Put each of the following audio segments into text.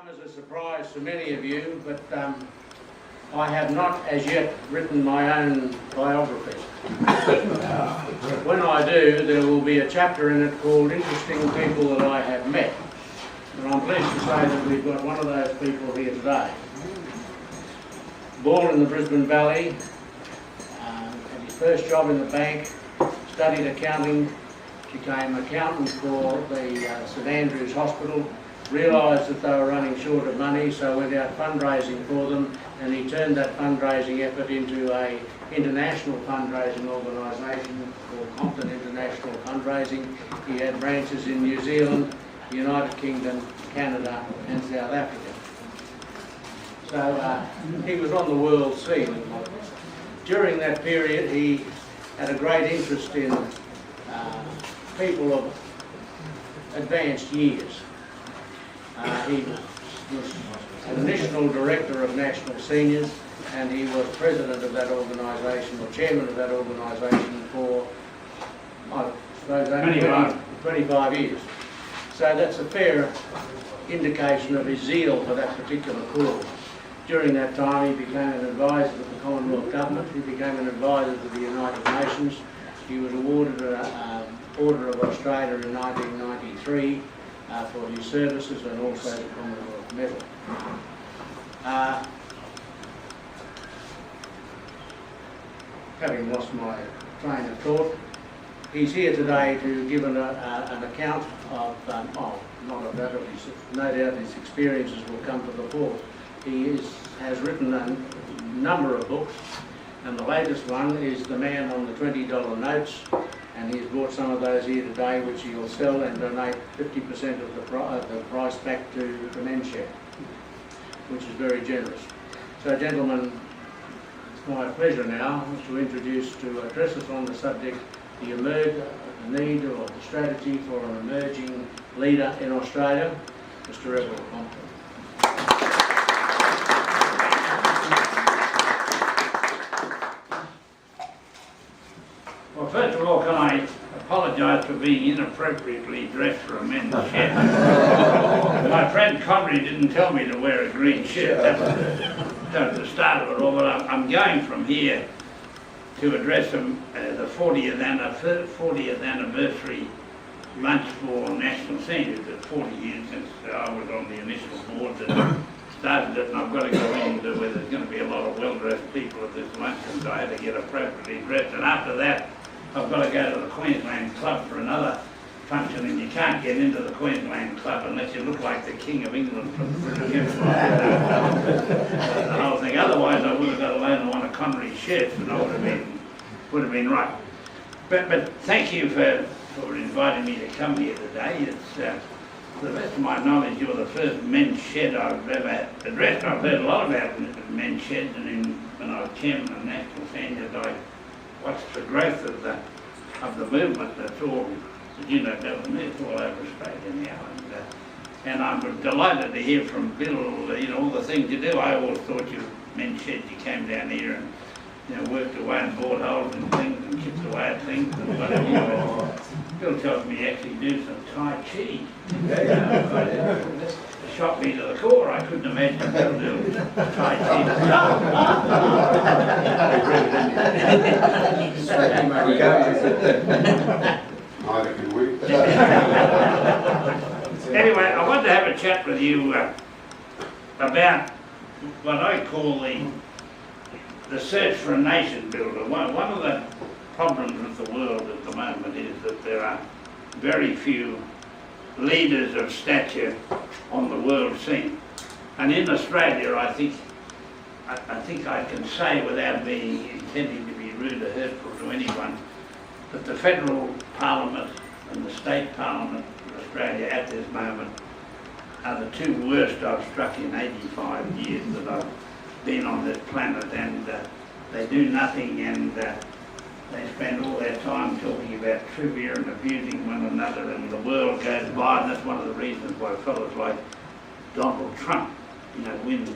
come as a surprise to many of you, but I have not as yet written my own biography. When I do, there will be a chapter in it called Interesting People That I Have Met. And I'm pleased to say that we've got one of those people here today. Born in the Brisbane Valley, had his first job in the bank, studied accounting, became accountant for the St Andrews Hospital, realised that they were running short of money, so went out fundraising for them, and he turned that fundraising effort into an international fundraising organisation called Compton International Fundraising. He had branches in New Zealand, the United Kingdom, Canada and South Africa. So he was on the world scene. During that period he had a great interest in people of advanced years. He was an national director of National Seniors, and he was president of that organisation, or chairman of that organisation for, I suppose, 25 years. So that's a fair indication of his zeal for that particular cause. During that time he became an advisor to the Commonwealth Government, he became an advisor to the United Nations, he was awarded an Order of Australia in 1993 for his services, and also the Commonwealth Medal. Having lost my train of thought, he's here today to give an account of, not of that, no doubt his experiences will come to the fore. He has written a number of books, and the latest one is The Man on the $20 Notes, and he's brought some of those here today, which he'll sell and donate 50% of the price back to the men's shed, which is very generous. So, gentlemen, it's my pleasure now to introduce, to address us on the subject, the need or the strategy for an emerging leader in Australia, Mr. Everald Compton. Well, first of all, can I apologise for being inappropriately dressed for a men's shed? My friend Connery didn't tell me to wear a green shirt. That was the start of it all, but I'm going from here to address them the 40th anniversary lunch for National Seniors. It's 40 years since I was on the initial board that started it, and I've got to go into where there's going to be a lot of well-dressed people at this luncheon, so I had to get appropriately dressed. And after that, I've got to go to the Queensland Club for another function, and you can't get into the Queensland Club unless you look like the King of England from the British Empire. The whole thing. Otherwise, I would have got a loan of one of Connery's shirts, and I would have been right. But thank you for inviting me to come here today. It's to the best of my knowledge, you're the first men's shed I've ever addressed. I've heard a lot about men's sheds, and when I was chairman of National Seniors, I watched the growth of the movement that's all, as you know, it's all over Australia now. And I'm delighted to hear from Bill, all the things you do. I always thought you men's sheds, you came down here and worked away and bored holes and things and chipped away at things and whatever. Bill tells me you actually do some Tai Chi. Shocked me to the core. I couldn't imagine Bill doing Tai Chi. Neither can we. Anyway, I want to have a chat with you about what I call the search for a nation builder. One of the problems with the world at the moment is that there are very few leaders of stature on the world scene. And in Australia, I think I can say, without being intending to be rude or hurtful to anyone, that the federal parliament and the state parliament of Australia at this moment are the two worst I've struck in 85 years that I've been on this planet, and they do nothing, and they spend all their time talking about trivia and abusing one another, and the world goes by, and that's one of the reasons why fellows like Donald Trump, win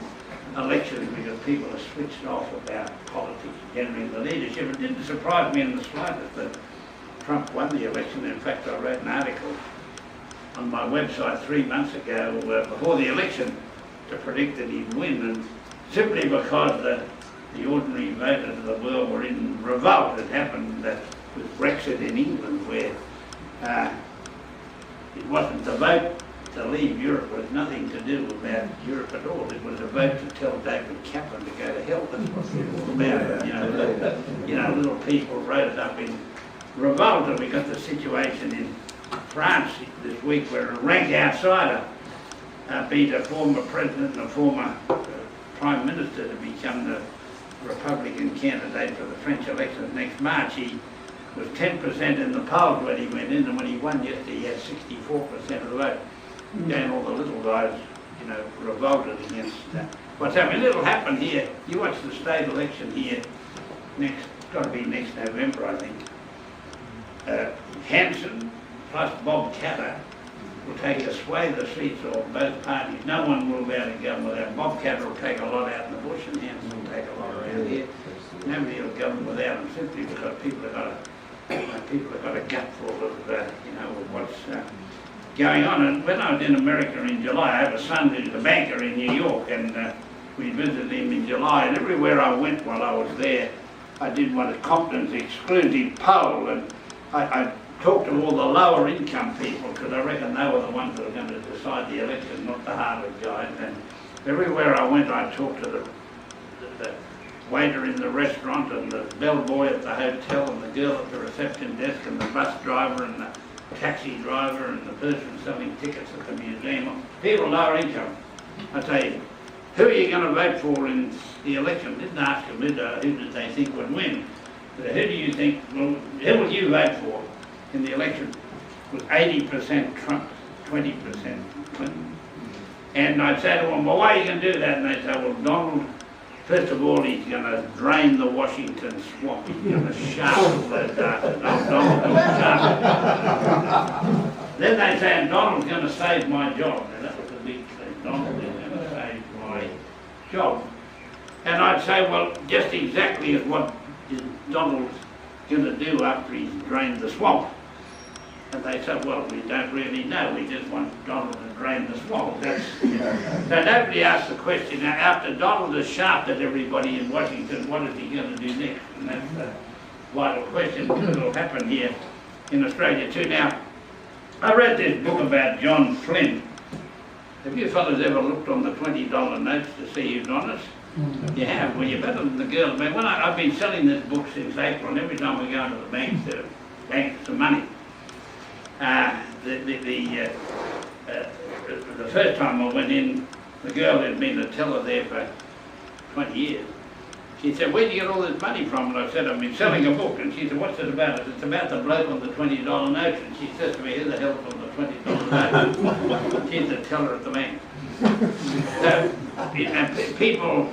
elections, because people are switched off about politics generally and the leadership. It didn't surprise me in the slightest that Trump won the election. In fact, I wrote an article on my website 3 months ago before the election to predict that he'd win, and simply because the ordinary voters of the world were in revolt. It happened with Brexit in England, where it wasn't the vote to leave Europe, it was nothing to do about Europe at all. It was a vote to tell David Kaplan to go to hell. That's what it was about. Little people rose up in revolt, and we got the situation in France this week where a rank outsider beat a former president and a former prime minister to become the Republican candidate for the French elections next March. He was 10% in the polls when he went in, and when he won yesterday he had 64% of the vote. Again, all the little guys, revolted against what's happening. It'll happen here. You watch the state election here got to be next November, I think. Hanson plus Bob Catter will take a swathe of seats of both parties. No one will be able to govern without. Bob Catter will take a lot out in the bush, and Hanson will take a lot around here. Nobody will govern without him, simply because people have got a gutful of what's going on. And when I was in America in July, I have a son who's a banker in New York, and we visited him in July, and everywhere I went while I was there, I did one of Compton's exclusive poll, and I talked to all the lower income people, because I reckon they were the ones that were going to decide the election, not the Harvard guys. And everywhere I went, I talked to the waiter in the restaurant, and the bellboy at the hotel, and the girl at the reception desk, and the bus driver, and the taxi driver, and the person selling tickets at the museum. People lower income. I tell you, who are you going to vote for in the election? Didn't ask them who did they think would win. But who do you think, who will you vote for in the election? It was 80% Trump, 20% Clinton. And I'd say to them, well, why are you going to do that? And they'd say, well, Donald, first of all, he's going to drain the Washington swamp. He's going to sharpen those darts. Donald will sharpen. Then they say, and Donald's going to save my job. Now, that was the big thing. Donald is going to save my job. And I'd say, well, just exactly what is Donald going to do after he's drained the swamp? And they said, well, we don't really know. We just want Donald to drain the swamp. So nobody asked the question, now, after Donald has shafted everybody in Washington, what is he going to do next? And that's the vital question, because it'll happen here in Australia too. Now, I read this book about John Flynn. Have you fellas ever looked on the $20 notes to see who's on it? You have. Well, you're better than the girls. But I've been selling this book since April, and every time we go to the bank to bank some money, the first time I went in, the girl had been a teller there for 20 years. She said, where do you get all this money from? And I said, I've been selling a book. And she said, what's it about? I said, it's about the bloke on the $20 note. And she says to me, who the hell's on the $20 note? She's the teller at the bank. So, people,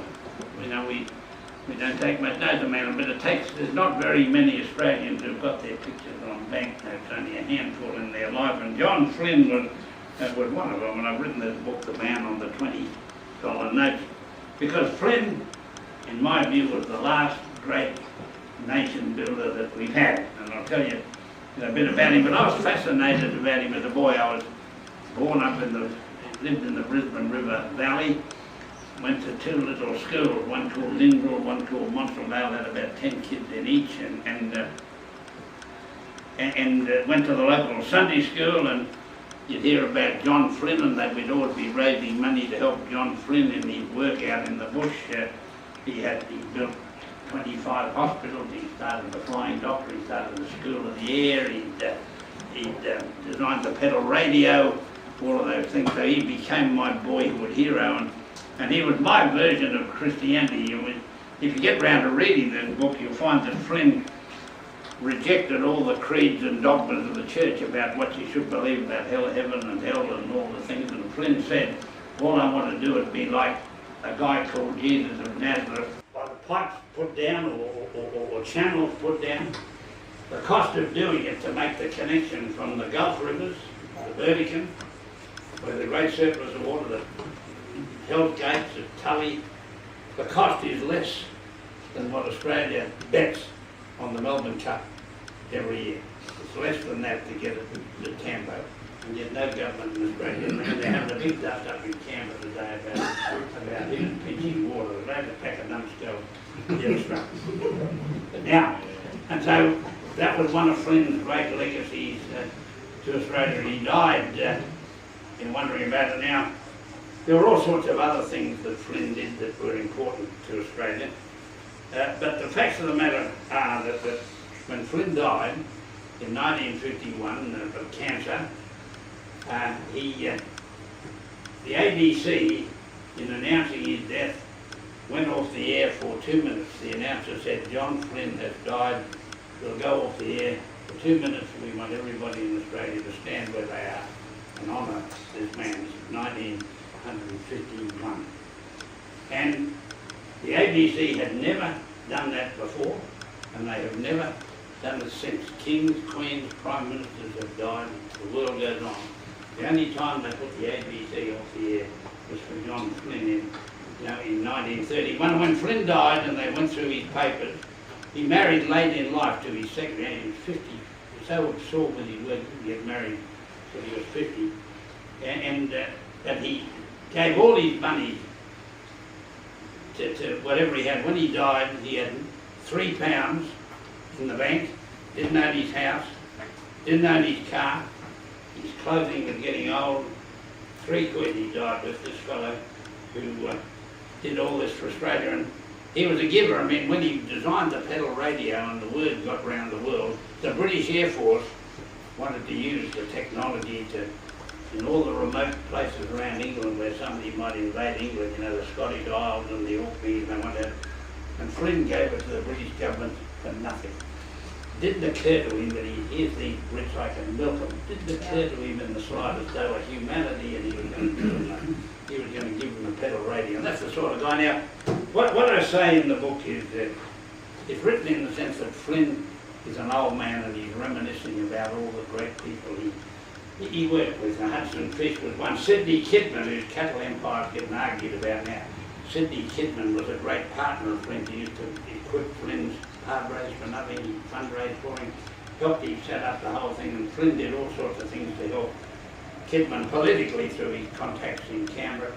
we don't take much note of them, but there's not very many Australians who've got their pictures on banknotes, only a handful in their life. And John Flynn was one of them, and I've written this book, The Man on the $20 Note, because Flynn, in my view, was the last great nation builder that we've had. And I'll tell you a bit about him, but I was fascinated about him as a boy. I was born up lived in the Brisbane River Valley, went to two little schools, one called Linville, one called Montreal, had about 10 kids in each, and went to the local Sunday school, and you'd hear about John Flynn, and that we'd always be raising money to help John Flynn in his work out in the bush. He built 25 hospitals, he started the Flying Doctor, he started the School of the Air, he'd designed the pedal radio, all of those things. So he became my boyhood hero, and he was my version of Christianity. If you get round to reading this book, you'll find that Flynn rejected all the creeds and dogmas of the church about what you should believe about hell, heaven and hell and all the things. And Flynn said, all I want to do is be like a guy called Jesus of Nazareth. By the pipes put down or channels put down, the cost of doing it to make the connection from the Gulf rivers, the Burdekin, where the great surplus of water, the Hell's Gates at Tully, the cost is less than what Australia bets on the Melbourne Cup every year. It's less than that to get it to Tambo. And yet no government in Australia, and they're having a big dust up in Canberra today about about who's pitching water. The load of pack of numbskull illustrate. Now, and so that was one of Flynn's great legacies to Australia. He died in wondering about it. Now, there were all sorts of other things that Flynn did that were important to Australia. But the facts of the matter are that when Flynn died in 1951 of cancer, the ABC, in announcing his death, went off the air for 2 minutes. The announcer said, "John Flynn has died. We'll go off the air for 2 minutes. We want everybody in Australia to stand where they are and honour this man." This is 1951. And the ABC had never done that before, and they have never done it since. Kings, queens, prime ministers have died. The world goes on. The only time they put the ABC off the air was for John Flynn in 1931. When Flynn died and they went through his papers, he married late in life to his secretary. He was 50. He was so absorbed with his work he get married till he was 50. And he gave all his money to whatever he had. When he died, he had £3 in the bank, didn't own his house, didn't own his car, his clothing was getting old. £3 he died with, this fellow who did all this for Australia. And he was a giver. I mean, when he designed the pedal radio and the word got round the world, the British Air Force wanted to use the technology in all the remote places around England where somebody might invade England, the Scottish Isles and the Orkneys, and whatever. And Flynn gave it to the British government for nothing. Didn't occur to him that here's these Brits, I can milk them. Didn't occur to him in the slightest. They were humanity, and he was going to give them a pedal radio. And that's the sort of guy. Now, what I say in the book is that it's written in the sense that Flynn is an old man and he's reminiscing about all the great people he worked with. Hudson Fish was one. Sidney Kidman, whose cattle empire is getting argued about now. Sidney Kidman was a great partner of Flynn. He used to equip Flynn's hard race for nothing. He fundraised for him, helped him set up the whole thing, and Flynn did all sorts of things to help Kidman politically through his contacts in Canberra.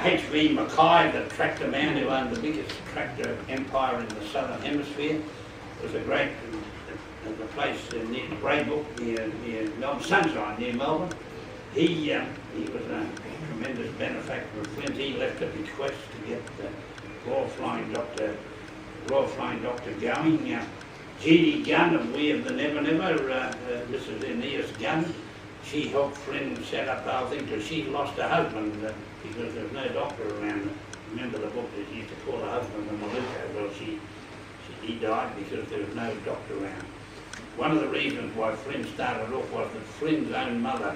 H.V. Mackay, the tractor man who owned the biggest tractor empire in the southern hemisphere, was a great the place near Braybrook, near Melbourne, Sunshine, near Melbourne. He was a tremendous benefactor of Flint. He left a bequest to get the Royal Flying Doctor going. G.D. Gunn of We of the Never Never, Mrs. Aeneas Gunn, she helped Flynn set up the whole thing because she lost her husband because there was no doctor around. Remember the book that she used to call her husband the Maluka? Well, he died because there was no doctor around. One of the reasons why Flynn started off was that Flynn's own mother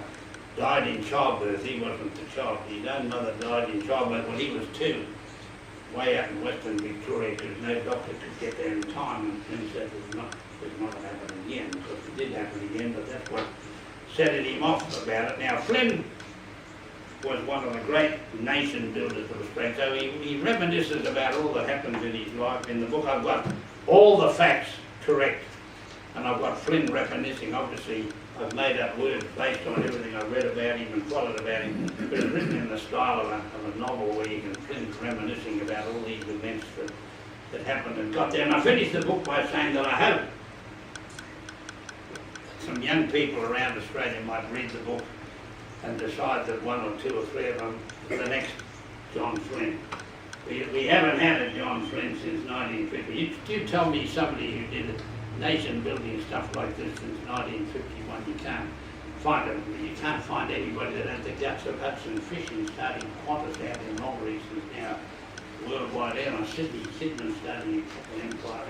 died in childbirth. He wasn't the child. His own mother died in childbirth when he was 2, way out in western Victoria, because no doctor could get there in time. And Flynn said it's not going to happen again. Of course, it did happen again, but that's what set him off about it. Now, Flynn was one of the great nation builders of Australia. So he reminisces about all that happens in his life. In the book, I've got all the facts correct. And I've got Flynn reminiscing. Obviously, I've made up words based on everything I've read about him and followed about him. But it's written in the style of a novel where you can Flynn's reminiscing about all these events that happened and got there. And I finished the book by saying that I hope some young people around Australia might read the book and decide that 1 or 2 or 3 of them are the next John Flynn. We haven't had a John Flynn since 1950. You tell me somebody who did nation building stuff like this since 1951. You can't find it. You can't find anybody that has the guts of Hudson Fishing starting Qantas out in Mulberry since now worldwide airline. Sidney Kidman starting a couple empire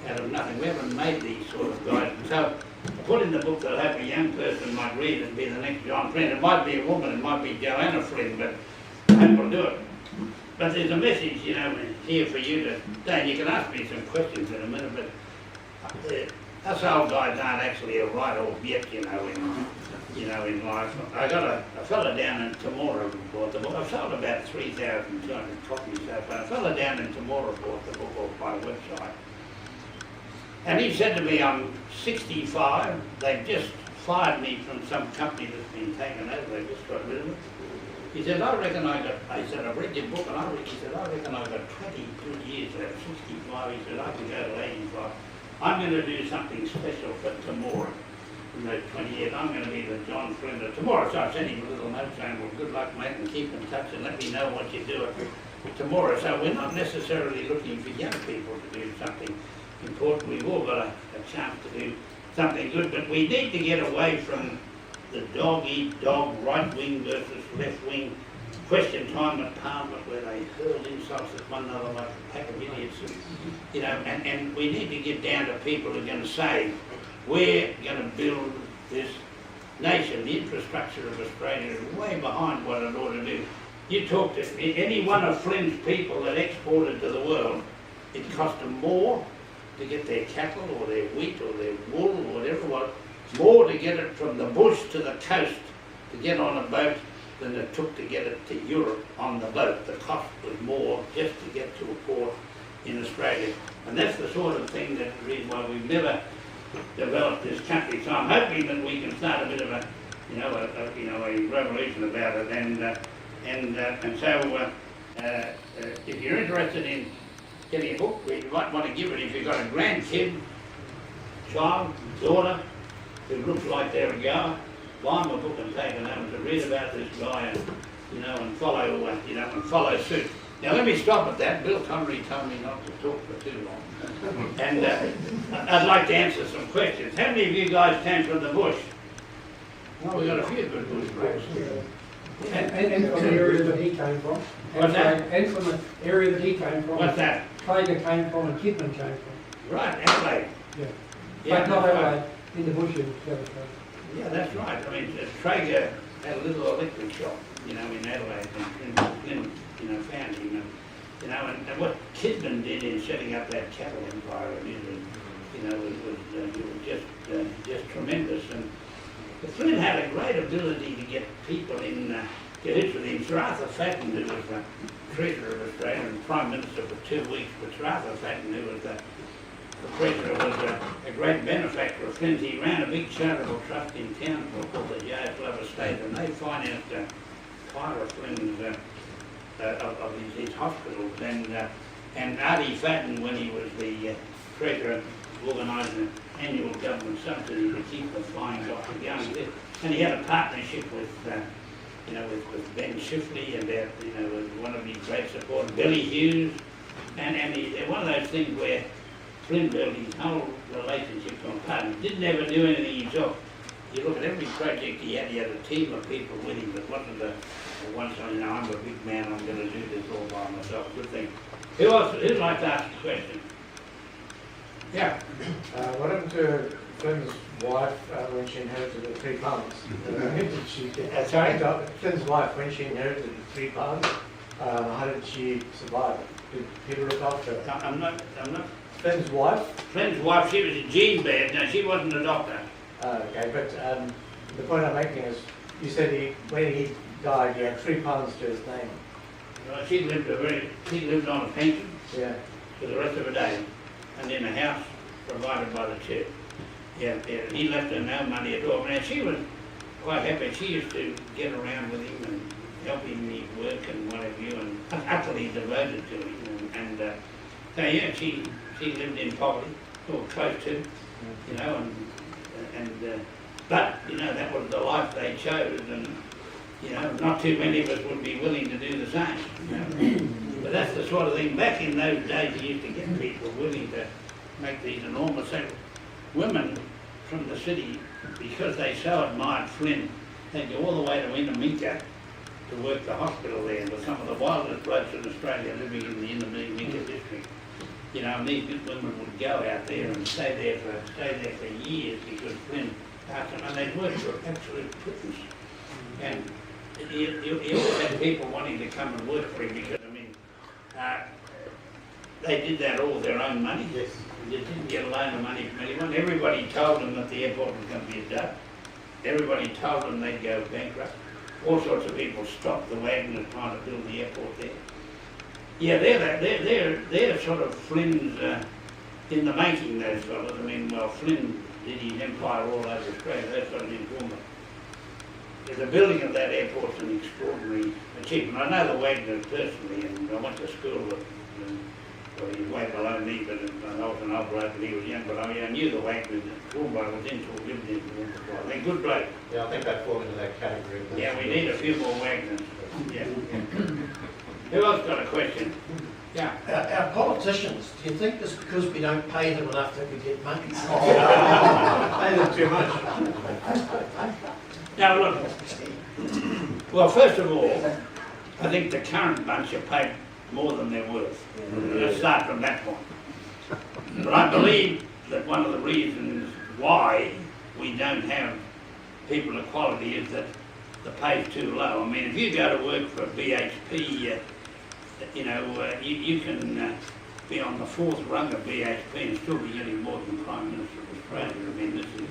out of nothing. We haven't made these sort of guys. So I put in the book that I hope a young person might read and be the next John Flynn. It might be a woman, it might be Joanna Flynn, but I hope we'll do it. But there's a message, here for you to, Dan, you can ask me some questions in a minute, but us old guys aren't actually a right old yet, in life. I got a fella down in Temora who bought the book. I've sold about 3,200 copies so far. A fella down in Temora bought the book off my website. And he said to me, I'm 65, they've just fired me from some company that's been taken over, they just got rid of it. He said, I reckon I said, I've read your book, and he said, I reckon I've got 20 good years left, 65. He said, I can go to 85. I'm going to do something special for tomorrow. In those 20 years, I'm going to be the John Flynn of tomorrow. So I sent him a little note saying, well, good luck, mate, and keep in touch and let me know what you do tomorrow. So we're not necessarily looking for young people to do something important. We've all got a chance to do something good, but we need to get away from the dog-eat-dog, right-wing versus left-wing question time at Parliament where they hurl insults at one another like a pack of idiots. And we need to get down to people who are going to say, we're going to build this nation. The infrastructure of Australia is way behind what it ought to do. You talk to any one of Flynn's people that exported to the world, it cost them more to get their cattle or their wheat or their wool or whatever it was, more to get it from the bush to the coast to get on a boat than it took to get it to Europe on the boat. The cost was more just to get to a port in Australia. And that's the sort of thing that's the reason why we've never developed this country. So I'm hoping that we can start a bit of a revolution about it. And so if you're interested in getting a book, you might want to give it if you've got a grandkid, child, daughter, who looks like they're a goer. Buy them a book and take it home to read about this guy and follow suit. Now let me stop at that. Bill Connery told me not to talk for too long. And I'd like to answer some questions. How many of you guys came from the bush? Well, we've got a few good bush blokes. And from the area that he came from. What's that? And from the area that he came from. What's that? Traeger came from and Kidman came from. Right, Adelaide. Yeah. But not Adelaide, in the bush in South Australia. Yeah, that's right. I mean, Traeger had a little electric shop, in Adelaide, and Flynn, found him. And what Kidman did in setting up that cattle empire, was just tremendous. And Flynn had a great ability to get people in cahoots with him. Sir Arthur Fatten, who was the Treasurer of Australia and Prime Minister for 2 weeks, but Sir Arthur Fatten, who was the Treasurer, was a great benefactor of Flynn's. He ran a big charitable trust in town called the J.F. Love Estate, and they financed part of Flynn's of his hospitals. And Artie Fatten, when he was the Treasurer, organised an annual government subsidy to keep the flying doctor going. And he had a partnership with Ben Shifley and one of his great supporters, Billy Hughes. And one of those things where Flynn built his whole relationship on partners. Didn't ever do anything himself. You look at every project he had a team of people with him, but wasn't the one saying, I'm a big man, I'm going to do this all by myself. Good thing. Who'd like to ask a question? Yeah. What happened to Flynn's wife when she inherited the 3 pounds? Sorry? Flynn's wife, when she inherited the 3 pounds, how did she survive? Did people look after her? I'm not. Flynn's wife? Flynn's wife, she was a gene bed. No, she wasn't a doctor. Okay, but the point I'm making is, you said when he died, he had 3 pounds to his name. Well, she lived on a pension for the rest of her days, and in a house provided by the church. Yeah, he left her no money at all. Now, she was quite happy. She used to get around with him and help him in his work and what have you, and utterly devoted to him. And so, yeah, she lived in poverty, or close to, but, that was the life they chose, and, not too many of us would be willing to do the same. But that's the sort of thing, back in those days, you used to get people willing to make these enormous women from the city, because they so admired Flynn, they'd go all the way to Indominka to work the hospital there. There were some of the wildest blokes in Australia living in the Indominka district. And these women would go out there and stay there for years because Flynn asked them, and they'd work for absolute pittance. And he always had people wanting to come and work for him because, they did that all with their own money. Yes. They didn't get a loan of money from anyone. Everybody told them that the airport was going to be a dud. Everybody told them they'd go bankrupt. All sorts of people stopped the wagon trying to build the airport there. Yeah, they're sort of Flynn's in the making, those fellas. Flynn did his empire all over Australia. That's sort of informal. the building of that airport's an extraordinary achievement. I know the Wagners personally, and I went to school with them. Well, he's way below me, but I was an old bloke and he was young, but I knew the Wagners at school, but I was into it, lived in it. They're good blokes. Yeah, I think they fall into that category. Yeah, we need a few more Wagners. Yeah. Who else got a question? Yeah. Our politicians, do you think it's because we don't pay them enough that we get money? Pay them too much. Now look, well first of all, I think the current bunch are paid more than they're worth. Let's start from that point. But I believe that one of the reasons why we don't have people of quality is that the pay's too low. I mean, if you go to work for BHP, you can be on the fourth rung of BHP and still be getting more than Prime Minister of Australia. I mean, this is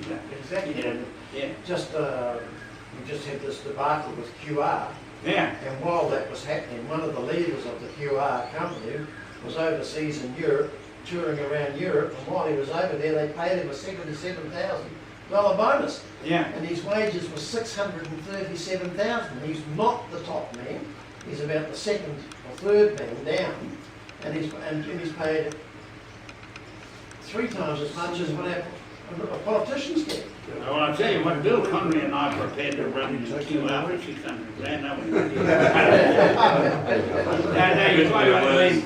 Exactly. yeah. We just had this debacle with QR, Yeah. and while that was happening, one of the leaders of the QR company was overseas in Europe, touring around Europe, and while he was over there, they paid him a $77,000 bonus. Yeah. And his wages were $637,000. He's not the top man. He's about the second or third man down, and he's paid 3 times as much as what our politicians get. Well, I'll tell you what, Bill Connery and I are prepared to run into QR for 600 grand, aren't we? No, you're right.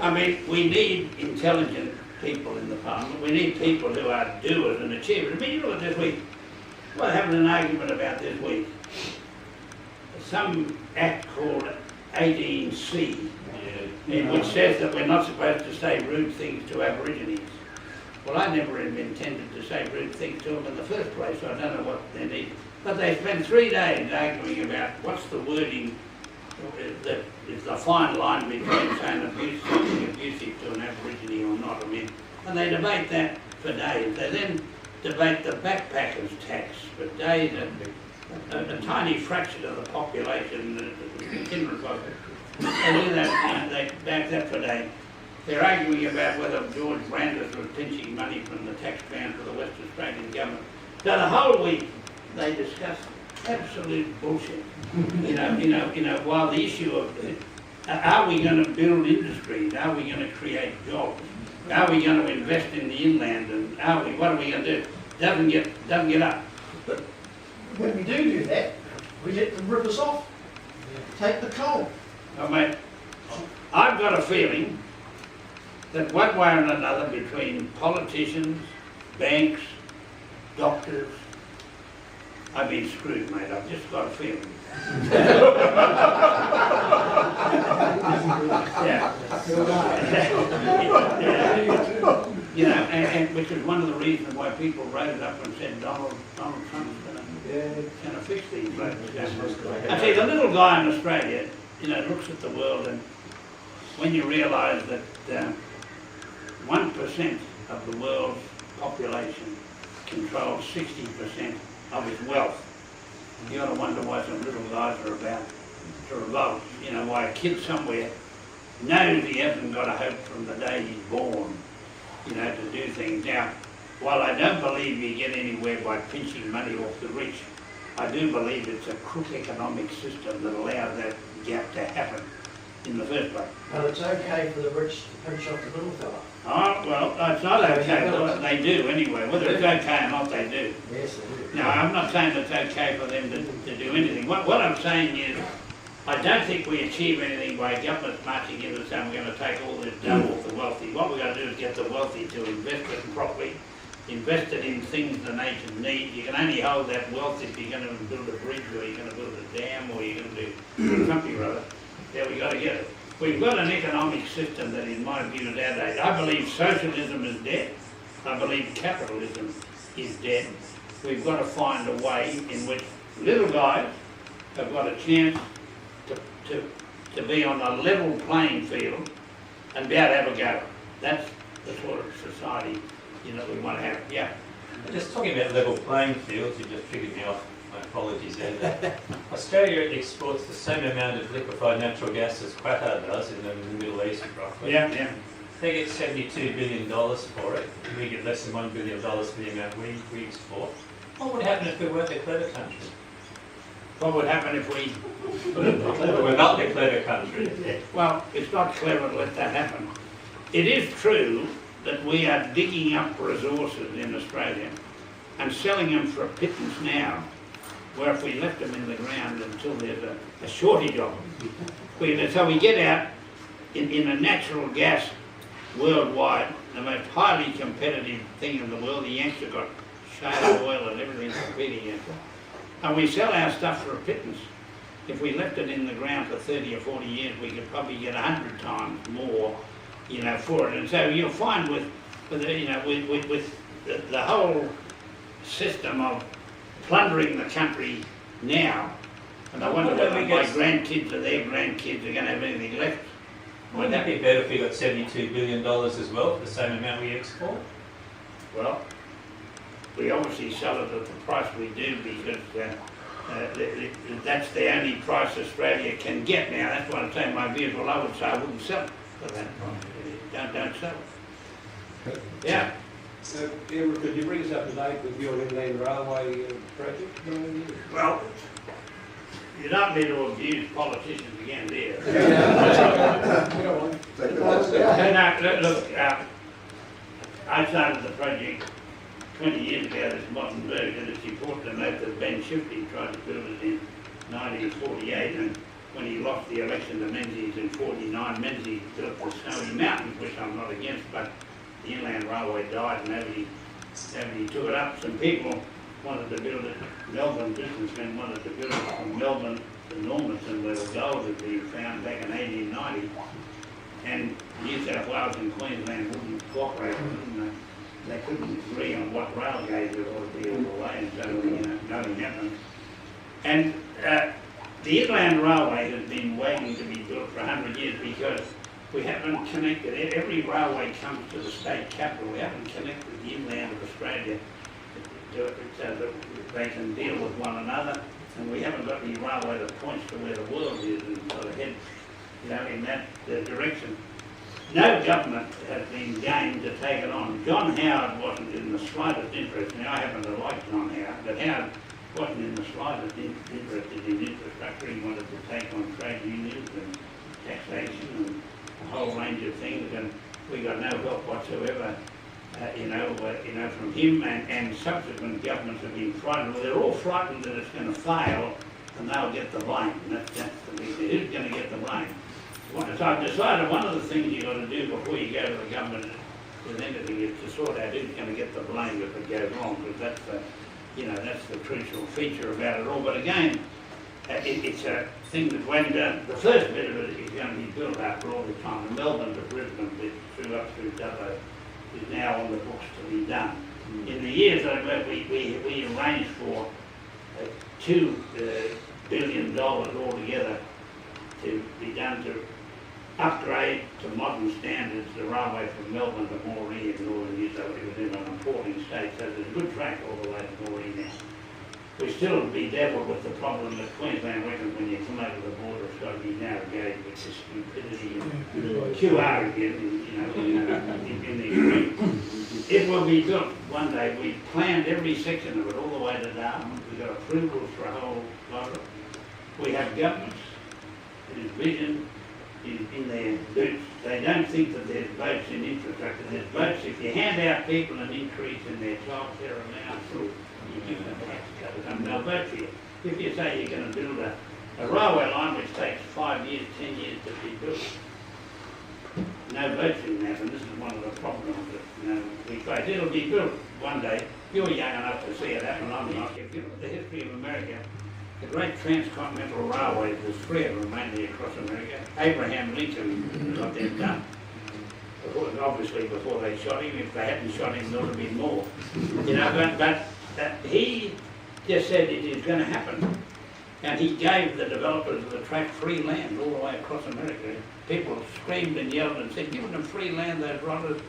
I mean, we need intelligent people in the parliament. We need people who are doers and achievers. I mean, you look at this week, we're having an argument about this week. Some act called 18C, which says that we're not supposed to say rude things to Aborigines. Well, I never intended to say rude things to them in the first place, so I don't know what they need. But they spent 3 days arguing about what's the wording that is the fine line between saying something abusive to an Aborigine or not. I mean, and they debate that for days. They then debate the backpackers tax for days, and a tiny fraction of the population, they do that, they back that for days. They're arguing about whether George Brandis was pinching money from the taxpayers for the West Australian government. So the whole week they discussed absolute bullshit. While the issue of are we going to build industries? Are we going to create jobs? Are we going to invest in the inland? And what are we going to do? Doesn't get up. But when we do that, we let them rip us off. Take the coal. Oh, mate, I've got a feeling that one way or another, between politicians, banks, doctors, I've been screwed, mate. I've just got a feeling. Yeah. And which is one of the reasons why people wrote it up and said Donald Trump's going to fix these blokes. I see, the little guy in Australia, looks at the world, and when you realise that 1% of the world's population controls 60% of its wealth, you got to wonder why some little guys are about to revolt. Why a kid somewhere knows he hasn't got a hope from the day he's born, to do things. Now, while I don't believe you get anywhere by pinching money off the rich, I do believe it's a crook economic system that allows that gap to happen in the first place. But it's okay for the rich to pinch off the little fella. Oh, well, it's not okay, but they do anyway. Whether it's okay or not, they do. Yes, they do. Now, I'm not saying it's okay for them to do anything. What I'm saying is, I don't think we achieve anything by governments marching in and saying we're going to take all this dough off the wealthy. What we're going to do is get the wealthy to invest it properly, invest it in things the nation needs. You can only hold that wealth if you're going to build a bridge, or you're going to build a dam, or you're going to do something or other. Yeah, we've got to get it. We've got an economic system that, in my view, is outdated. I believe socialism is dead. I believe capitalism is dead. We've got to find a way in which little guys have got a chance to be on a level playing field and be able to have a go. That's the sort of society we want to have. Yeah. Just talking about level playing fields, you just triggered me off. My apologies there. Australia exports the same amount of liquefied natural gas as Qatar does in the Middle East, roughly. Yeah. They get $72 billion for it. We get less than $1 billion for the amount we export. What would happen if we weren't a clever country? What would happen if we... We're not the clever country. Well, it's not clever to let that happen. It is true that we are digging up resources in Australia and selling them for a pittance now, where if we left them in the ground until there's a shortage of them. So we get out in a natural gas worldwide, the most highly competitive thing in the world. The Yanks have got shale oil and everything competing against it. And we sell our stuff for a pittance. If we left it in the ground for 30 or 40 years, we could probably get 100 times more, for it. And so you'll find with the whole system of plundering the country now, and I wonder whether my grandkids or their grandkids are going to have anything left. Wouldn't that be better if we got $72 billion as well for the same amount we export? Well, we obviously sell it at the price we do because that's the only price Australia can get now. That's what I'm saying. My view is, well, I would say I wouldn't sell it for that price. Don't sell it. Yeah. So, Everald, could you bring us up to date with your Inland Railway project? Well, you don't need to abuse politicians again, do you? Look, I started the project 20 years ago, this modern bird, and it's important to note that Ben Shifty tried to build it in 1948, and when he lost the election to Menzies in 49, Menzies built the Snowy Mountains, which I'm not against, but the Inland Railway died and nobody took it up. Some people wanted to build it, Melbourne businessmen wanted to build it from Melbourne to Normanton, where the gold had been found back in 1890, and New South Wales and Queensland wouldn't cooperate with them. They couldn't agree on what rail gauge it ought to be all the way, and so nothing happened. And the Inland Railway has been waiting to be built for 100 years because we haven't connected. Every railway comes to the state capital. We haven't connected the inland of Australia to it so that they can deal with one another, and we haven't got any railway that points to where the world is and sort of heads, in that direction. No government has been game to take it on. John Howard wasn't in the slightest interest. Now, I happen to like John Howard, but Howard wasn't in the slightest interested in infrastructure. He wanted to take on trade unions and taxation and a whole range of things, and we got no help whatsoever, from him, and subsequent governments have been frightened. Well, they're all frightened that it's going to fail, and they'll get the blame. That's the big thing. Who's going to get the blame? So I've decided one of the things you've got to do before you go to the government with anything is to sort out who's going to get the blame if it goes wrong, because that's the crucial feature about it all. But again, it's a thing that when the first bit of it is going to be built after all the time. The Melbourne to Brisbane bit through Dubbo is now on the books to be done. In the years that we arranged for $2 billion altogether to be done to upgrade to modern standards the railway from Melbourne to Moree in northern New South Wales. It was in an importing state, so there's a good track all the way to Moree now. We still bedevilled with the problem that Queensland reckons when you come over the border it's got to be narrow gauge, which is stupidity and QR again, in the extreme. It will be built one day. We planned every section of it all the way to Darwin. We got approvals for a whole lot of it. We have governments whose vision is in their boots. They don't think that there's votes in infrastructure. There's votes if you hand out people an increase in their childcare allowance, you give them tax cuts, and they'll vote for you. If you say you're going to build a railway line which takes 5 years, 10 years to be built, no votes in that, and this is one of the problems that we face. It'll be built one day. You're young enough to see it happen. I'm not. If you look at the history of America, the great transcontinental railways, there's 3 of them mainly across America. Abraham Lincoln got them done. Obviously before they shot him. If they hadn't shot him, there would have been more. But he just said it is going to happen. And he gave the developers of the track free land all the way across America. People screamed and yelled and said, give them free land, those robbers.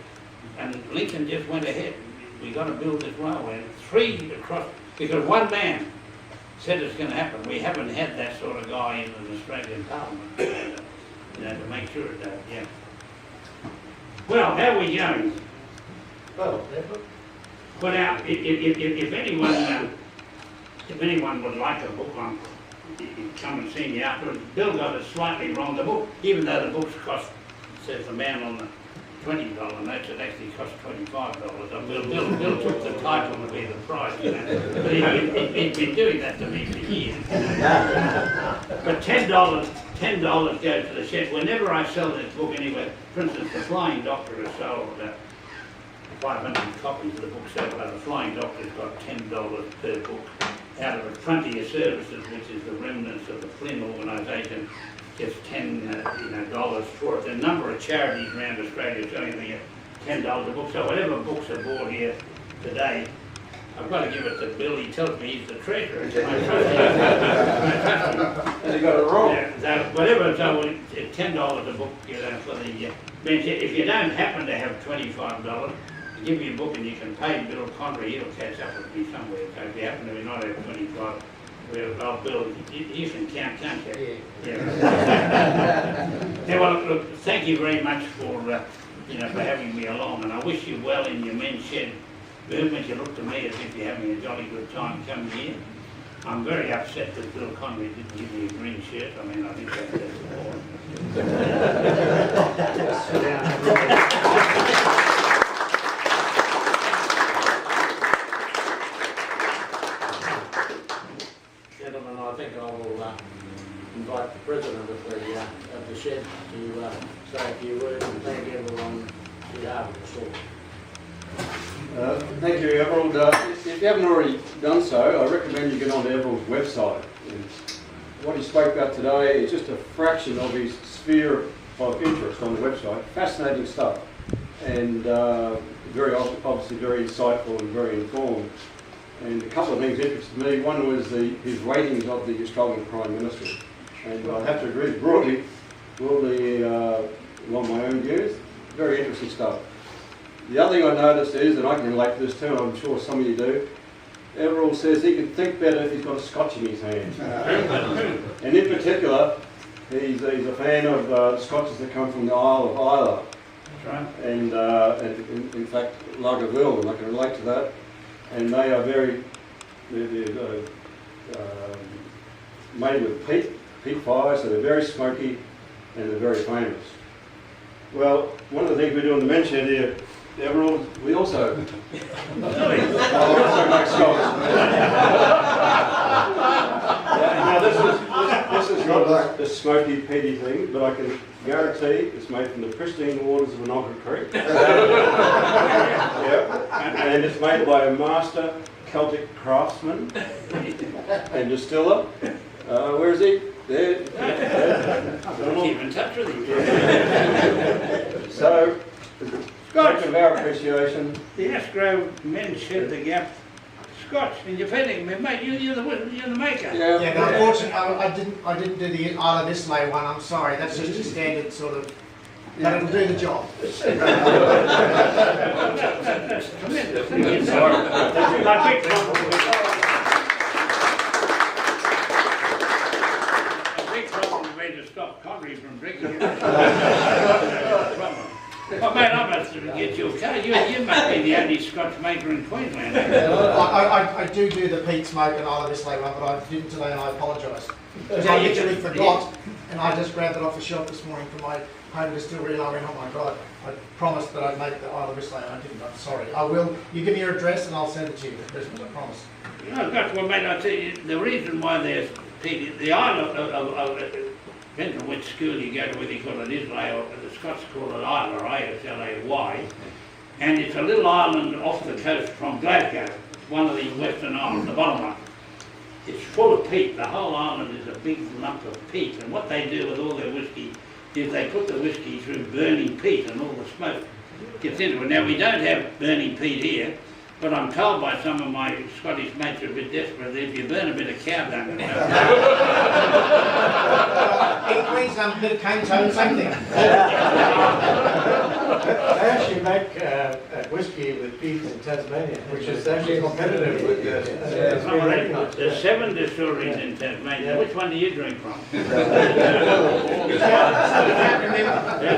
And Lincoln just went ahead. We got to build this railway. 3 across, because one man said it's going to happen. We haven't had that sort of guy in the Australian Parliament, to make sure it does. Yeah. Well, how are we going? Well, Now, if anyone would like a book on he'd come and see me afterwards. Bill got it slightly wrong. The book, even though the books cost, says the man on the $20 notes, it actually cost $25. Bill took the title to be the price, you know. But he'd been doing that to me for years. You know. But $10 goes to the shed. Whenever I sell this book anywhere, for instance, The Flying Doctor has sold 500 copies of the book so far. The Flying Doctor's got $10 per book. Out of the Frontier Services, which is the remnants of the Flynn organisation, gets $10 for it. There are a number of charities around Australia selling them at $10 a book. So whatever books are bought here today, I've got to give it to Bill. He tells me he's the treasurer. And he got it wrong. Yeah, so whatever, so it's $10 a book, you know, for the bench. If you don't happen to have $25, give me a book and you can pay Bill Connery. He'll catch up with me somewhere. So if you happen to not have 25, well, Bill, you can count, can't you? Yeah. Well, look, thank you very much for for having me along, and I wish you well in your men's shed movement. You look to me as if you're having a jolly good time coming here. I'm very upset that Bill Connery didn't give me a green shirt. I mean, I think that's Gentlemen, I think I will invite the president of the shed to say a few words and thank everyone on behalf of the store. Thank you, Everald. If you haven't already done so, I recommend you get onto Everald's website. And what he spoke about today is just a fraction of his sphere of interest on the website. Fascinating stuff, and obviously very insightful and very informed. And a couple of things interested me. One was his ratings of the Australian Prime Minister. And I have to agree broadly along my own views. Very interesting stuff. The other thing I noticed is, and I can relate to this too, and I'm sure some of you do, Everald says he can think better if he's got a scotch in his hand. And in particular, he's a fan of scotches that come from the Isle of Islay. That's right. And in fact, Lagavulin, and I can relate to that. And they are they're made with peat fire, so they're very smoky and they're very famous. Well, one of the things we do in the men's shed here, Everald, we also make scotch. Now this is not the smoky, peaty thing, but I can guarantee it's made from the pristine waters of Wononga Creek. And it's made by a master Celtic craftsman and distiller. Where is he? There. Keep in touch with him. So, Scotch of our appreciation. The Ashgrove men shed the gap. Scotch, and you're feeding me, mate. You're the maker. Yeah, but unfortunately, I didn't do the Isle of Islay one. I'm sorry. That's just a standard sort of. But it'll do the job. Tremendous. A big problem for me to stop Connery from drinking. Oh, mate, I must get you a car. You must be the only Scotch maker in Queensland. I do the peat smoke and Isle of Islay one, but I didn't today and I apologise. Because I literally forgot and I just grabbed it off the shelf this morning from my home distillery and I went, oh my God, I promised that I'd make the Isle of Islay and I didn't. I'm sorry. I will. You give me your address and I'll send it to you for Christmas, I promise. No, Scotch, well, mate, I tell you, the reason why there's peat, the Isle of depends on which school you go to, whether you call it Islay or the Scots call it Islay, Islay, and it's a little island off the coast from Glasgow, one of the western islands, the bottom one. It's full of peat. The whole island is a big lump of peat, and what they do with all their whiskey is they put the whiskey through burning peat and all the smoke gets into it. Now, we don't have burning peat here, but I'm told by some of my Scottish mates who are a bit desperate that if you burn a bit of cow dung, in Queensland, a bit of cane toad, same thing. They actually make whiskey with peat in Tasmania, which is actually competitive with there's 7 distilleries in Tasmania. Which one do you drink from? There's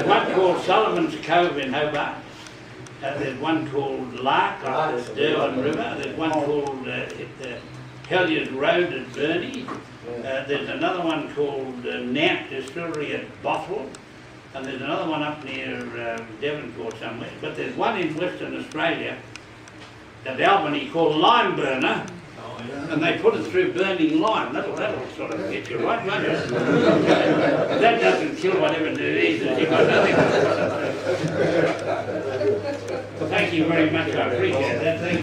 one called Solomon's Cove in Hobart. There's one called Lark on the Derwent River. There's one called Hellier's Road at Burnie. There's another one called Nant Distillery at Bothwell. And there's another one up near Devonport somewhere. But there's one in Western Australia at Albany called Lime Burner. And they put it through burning lime. That'll sort of get you right, won't it? That doesn't kill whatever disease is. You've got nothing. Well, thank you very much. I appreciate that. Thank you.